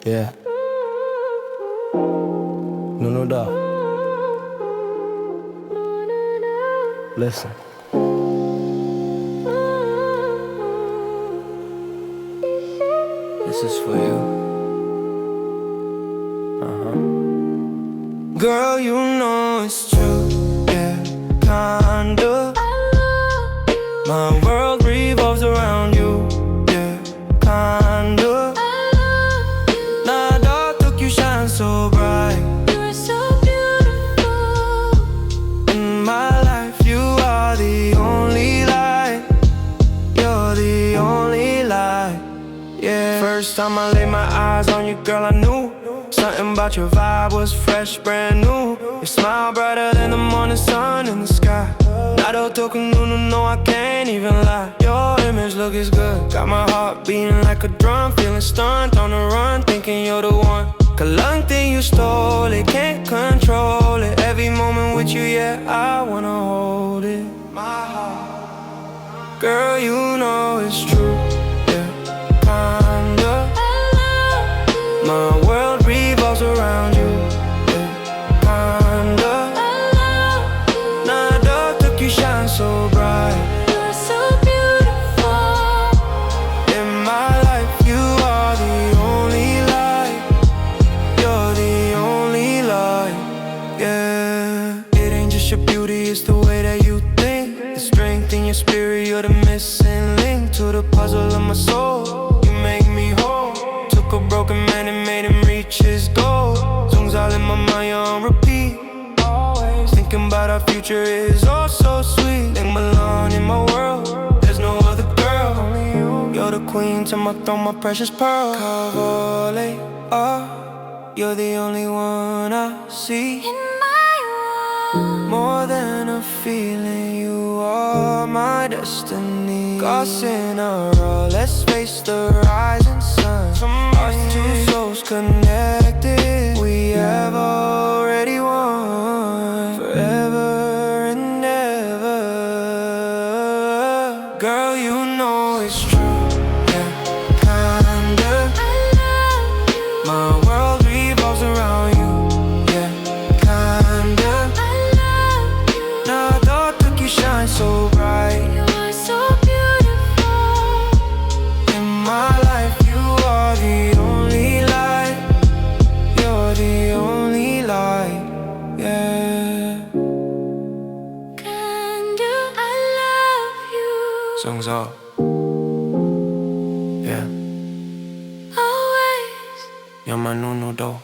Yeah. No doubt. Listen. This is for you. Girl, you know it's true. Yeah, kinda. My world revolves around you. Yeah, kinda. Nah, dog, look, you shine so bright. You're so beautiful. In my life, you are the only light. You're the only light. Yeah. First time I laid my eyes on you, girl, I knew something about your vibe was fresh, brand new. Your smile brighter than the morning sun in the sky. Nado toku no, I can't even lie. Your image look is good. Got my heart beating like a drum, feeling stunned on the run, thinking you're the one. Kalang thing you stole it, can't control it. Every moment with you, yeah, I wanna hold it. My heart, girl, you know it's true. Yeah, kinda. My world revolves around you. Yeah, kinda. Nah, dog, look, you shine so bright. You're so beautiful. In my life, you are the only light. You're the only light. Yeah. It ain't just your beauty, it's the way that you think. The strength in your spirit, you're the missing link to the puzzle of my soul. You make me whole. Took a broken man and made him reach his goal. Songs all in my mind, you're on repeat. Always thinking about our future is all so sweet. They belong in my world, there's no other girl, only you. You're the queen to my throne, my precious pearl. Kavole, you're the only one I see. In my world, More than a feeling, you are my destiny. Gods in a row, let's face the rising sun. Our two souls connected, we have already won. Forever and ever. Girl, you know it's true. Yeah, kinda. I love you. My world revolves around you. Yeah, kinda. I love you. Nah, dog, look, you shine so bright. You are so beautiful. In my life, you are the only light. You're the only light. Yeah. Kinda. I love you. Songs up. Yeah. Always. You're my no though.